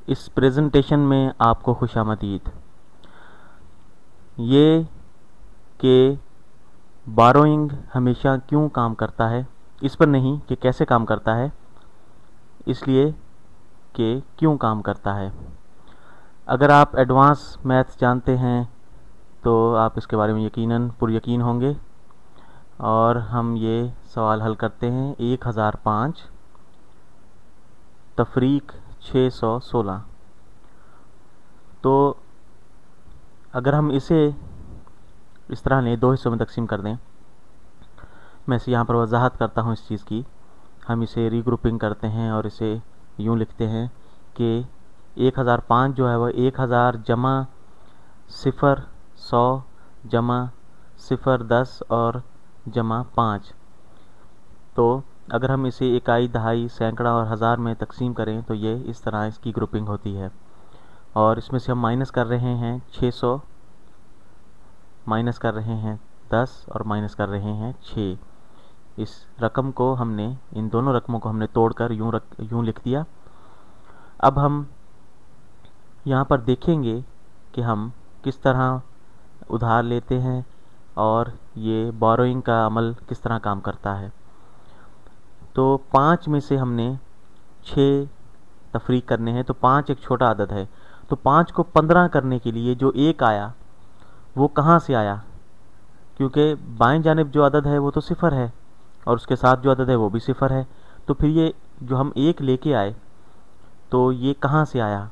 इस प्रेजेंटेशन में आपको खुशामदीद। ये कि बारोइंग हमेशा क्यों काम करता है, इस पर नहीं कि कैसे काम करता है, इसलिए कि क्यों काम करता है। अगर आप एडवांस मैथ्स जानते हैं तो आप इसके बारे में यकीनन पुरयकीन होंगे। और हम ये सवाल हल करते हैं। 1005 तफरीक 616। तो अगर हम इसे इस तरह लें, दो हिस्सों में तकसीम कर दें। मैं इसे यहाँ पर वजाहत करता हूँ इस चीज़ की। हम इसे रीग्रुपिंग करते हैं और इसे यूँ लिखते हैं कि 1005 जो है वह 1000 जमा 0 100 जमा 0 10 और जमा 5। तो अगर हम इसे इकाई, दहाई, सैकड़ा और हज़ार में तकसीम करें तो ये इस तरह इसकी ग्रुपिंग होती है। और इसमें से हम माइनस कर रहे हैं 600, माइनस कर रहे हैं 10 और माइनस कर रहे हैं 6। इस रकम को हमने, इन दोनों रकमों को हमने तोड़कर यूँ लिख दिया। अब हम यहाँ पर देखेंगे कि हम किस तरह उधार लेते हैं और ये बोरोइंग का अमल किस तरह काम करता है। तो 5 में से हमने 6 तफरीक करने हैं। तो 5 एक छोटा अदद है, तो 5 को 15 करने के लिए जो 1 आया वो कहाँ से आया, क्योंकि बाएं जानिब जो अदद है वो तो 0 है और उसके साथ जो अदद है वो भी 0 है। तो फिर ये जो हम 1 लेके आए तो ये कहाँ से आया।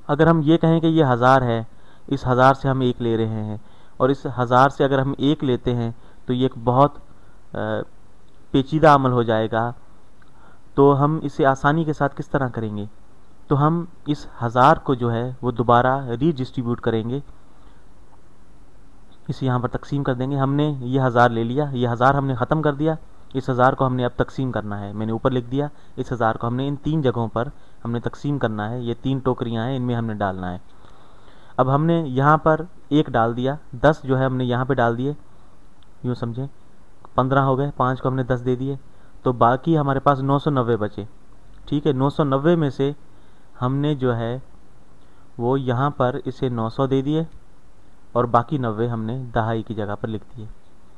अगर हम ये कहें कि ये 1000 है, इस 1000 से हम 1 ले रहे हैं और इस 1000 से अगर हम 1 लेते हैं तो ये एक बहुत पेचीदा अमल हो जाएगा। तो हम इसे आसानी के साथ किस तरह करेंगे, तो हम इस 1000 को जो है वो दोबारा रीडिस्ट्रीब्यूट करेंगे। इसे यहाँ पर तकसीम कर देंगे। हमने ये 1000 ले लिया, ये 1000 हमने ख़त्म कर दिया। इस 1000 को हमने अब तकसीम करना है। मैंने ऊपर लिख दिया, इस 1000 को हमने इन 3 जगहों पर हमने तकसीम करना है। ये 3 टोकरियाँ हैं, इनमें हमने डालना है। अब हमने यहाँ पर 1 डाल दिया, 10 जो है हमने यहाँ पे डाल दिए, यूँ समझें 15 हो गए। 5 को हमने 10 दे दिए, तो बाकी हमारे पास 990 बचे। ठीक है, 990 में से हमने जो है वो यहाँ पर इसे 900 दे दिए और बाकी 90 हमने दहाई की जगह पर लिख दिए।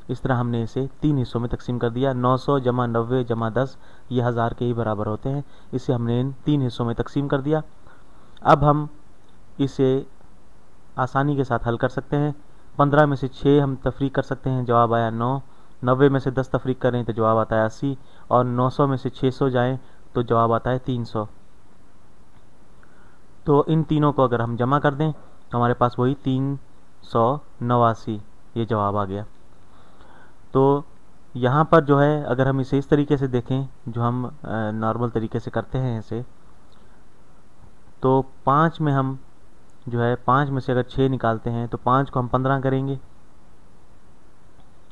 इस तरह हमने इसे 3 हिस्सों में तकसीम कर दिया। 900 जमा 90 जमा 10 ये 1000 के ही बराबर होते हैं। इसे हमने इन 3 हिस्सों में तकसीम कर दिया। अब हम इसे आसानी के साथ हल कर सकते हैं। 15 में से 6 हम तफरीक कर सकते हैं, जवाब आया 9। 90 में से 10 तफरीक करें तो जवाब आता है 80 और 900 में से 600 जाएं तो जवाब आता है 300। तो इन तीनों को अगर हम जमा कर दें तो हमारे पास वही 389 ये जवाब आ गया। तो यहाँ पर जो है अगर हम इसे इस तरीके से देखें जो हम नॉर्मल तरीके से करते हैं इसे, तो 5 में हम जो है 5 में से अगर 6 निकालते हैं तो 5 को हम 15 करेंगे।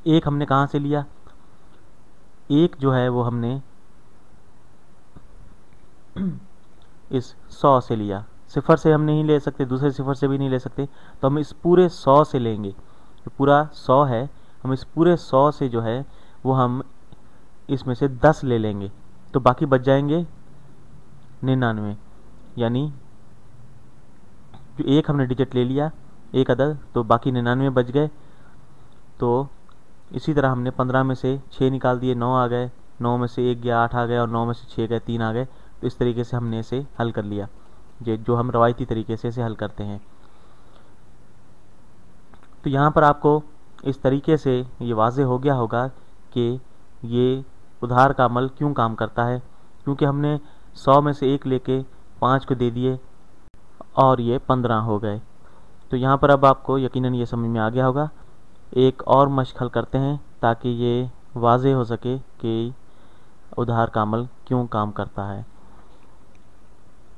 1 हमने कहाँ से लिया, 1 जो है वो हमने इस 100 से लिया। 0 से हम नहीं ले सकते, दूसरे 0 से भी नहीं ले सकते, तो हम इस पूरे 100 से लेंगे। तो पूरा 100 है, हम इस पूरे 100 से जो है वो हम इसमें से 10 ले लेंगे, तो बाकी बच जाएंगे 99। यानी जो 1 हमने डिजिट ले लिया, 1 अदद, तो बाकी 99 बच गए। तो इसी तरह हमने 15 में से 6 निकाल दिए, 9 आ गए। 9 में से 1 गया, 8 आ गए और 9 में से 6 गए, 3 आ गए। तो इस तरीके से हमने इसे हल कर लिया, जो हम रवायती तरीके से इसे हल करते हैं। तो यहाँ पर आपको इस तरीके से ये वाज़ेह हो गया होगा कि ये उधार का अमल क्यों काम करता है, क्योंकि हमने 100 में से 1 लेके 5 को दे दिए और ये 15 हो गए। तो यहाँ पर अब आपको यकीनन ये समझ में आ गया होगा। एक और मश्क हल करते हैं ताकि ये वाज़ेह हो सके कि उधार का अमल क्यों काम करता है।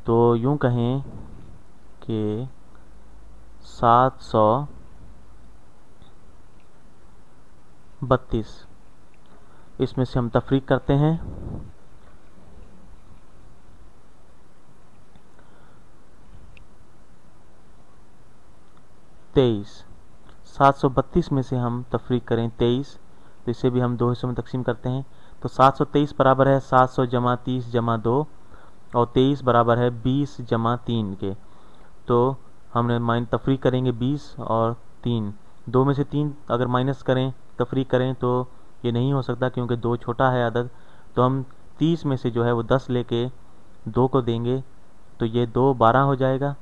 तो यूँ कहें कि 732 इसमें से हम तफरीक करते हैं। 23, 732 में से हम तफरीक करें 23, तो इसे भी हम 2 हिस्सों में तकसीम करते हैं। तो 723 बराबर है 700 जमा 30 जमा 2, और 23 बराबर है 20 जमा 3 के। तो हमने तफरीक करेंगे 20 और 3, 2 में से 3 अगर माइनस करें तफरीक करें तो ये नहीं हो सकता क्योंकि 2 छोटा है अदद। तो हम 30 में से जो है वो 10 लेके 2 को देंगे तो ये 2 12 हो जाएगा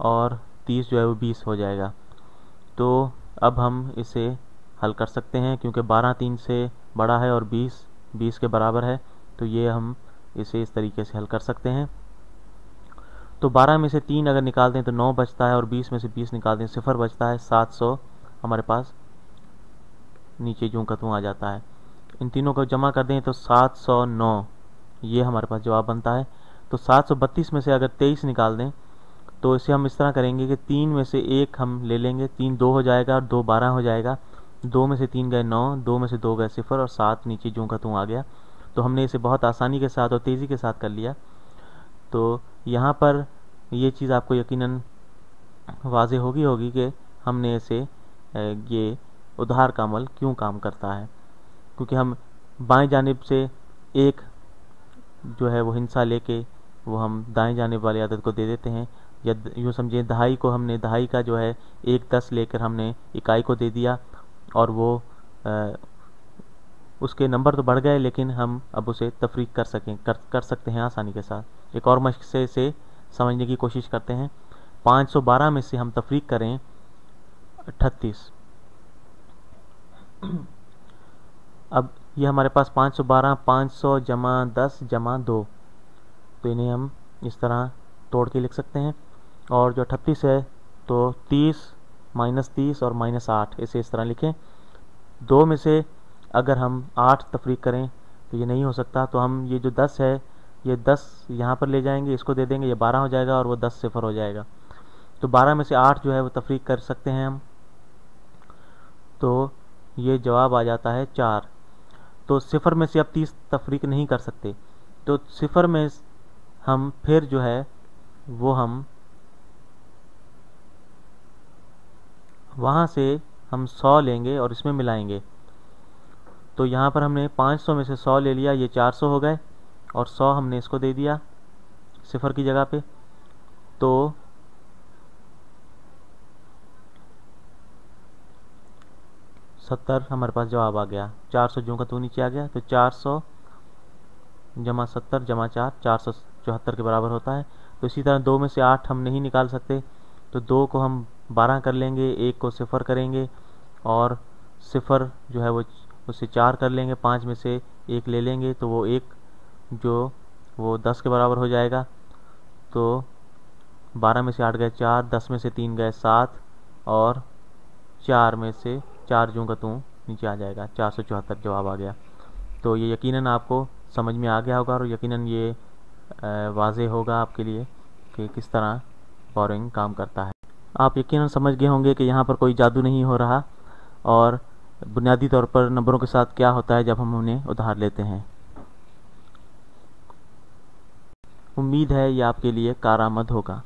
और 30 जो है वो 20 हो जाएगा। तो अब हम इसे हल कर सकते हैं क्योंकि 12 3 से बड़ा है और 20 20 के बराबर है, तो ये हम इसे इस तरीके से हल कर सकते हैं। तो 12 में से 3 अगर निकाल दें तो 9 बचता है और 20 में से 20 निकाल दें 0 बचता है। 700 हमारे पास नीचे जूं का त्यों आ जाता है। इन तीनों को जमा कर दें तो 709 ये हमारे पास जवाब बनता है। तो 732 में से अगर 23 निकाल दें तो इसे हम इस तरह करेंगे कि 3 में से 1 हम ले लेंगे, 3 2 हो जाएगा और 2 12 हो जाएगा। 2 में से 3 गए 9, 2 में से 2 गए 0 और 7 नीचे जूं का त्यों आ गया। तो हमने इसे बहुत आसानी के साथ और तेज़ी के साथ कर लिया। तो यहाँ पर ये चीज़ आपको यकीनन वाज़े होगी कि हमने इसे ये उधार का अमल क्यों काम करता है, क्योंकि हम बाएं जानिब से एक जो है वो हिंसा लेके वो हम दाएं जानिब वाली आदत को दे देते हैं। या यूँ समझें दहाई को हमने दहाई का जो है 1 10 लेकर हमने इकाई को दे दिया और वो उसके नंबर तो बढ़ गए लेकिन हम अब उसे तफरीक कर सकते हैं आसानी के साथ। एक और मश्क से इसे समझने की कोशिश करते हैं। 512 में से हम तफरीक करें 38। अब ये हमारे पास 512 500 जमा 10 जमा 2, तो इन्हें हम इस तरह तोड़ के लिख सकते हैं। और जो 38 है तो 30 -30 और -8 इसे इस तरह लिखें। 2 में से अगर हम 8 तफरीक करें तो ये नहीं हो सकता, तो हम ये जो 10 है ये 10 यहाँ पर ले जाएंगे, इसको दे देंगे, ये 12 हो जाएगा और वो 10 0 हो जाएगा। तो 12 में से 8 जो है वो तफरीक कर सकते हैं हम, तो ये जवाब आ जाता है 4। तो 0 में से अब 30 तफरीक नहीं कर सकते, तो 0 में हम फिर जो है वो हम वहाँ से हम 100 लेंगे और इसमें मिलाएंगे। तो यहाँ पर हमने 500 में से 100 ले लिया, ये 400 हो गए और 100 हमने इसको दे दिया 0 की जगह पे। तो 70 हमारे पास जवाब आ गया। 400 जो का तो नीचे आ गया, तो 400 जमा 70 जमा 4 474 के बराबर होता है। तो इसी तरह 2 में से 8 हम नहीं निकाल सकते, तो 2 को हम 12 कर लेंगे, 1 को 0 करेंगे और 0 जो है वो उससे 4 कर लेंगे, 5 में से 1 ले लेंगे तो वो 1 जो वो 10 के बराबर हो जाएगा। तो 12 में से 8 गए 4, 10 में से 3 गए 7 और 4 में से 4 जूं का तू नीचे आ जाएगा, 474 जवाब आ गया। तो ये यकीनन आपको समझ में आ गया होगा और यकीनन ये वाज़े होगा आपके लिए कि किस तरह बोरिंग काम करता है। आप यकीनन समझ गए होंगे कि यहाँ पर कोई जादू नहीं हो रहा और बुनियादी तौर पर नंबरों के साथ क्या होता है जब हम उन्हें उधार लेते हैं। उम्मीद है ये आपके लिए कारआमद होगा।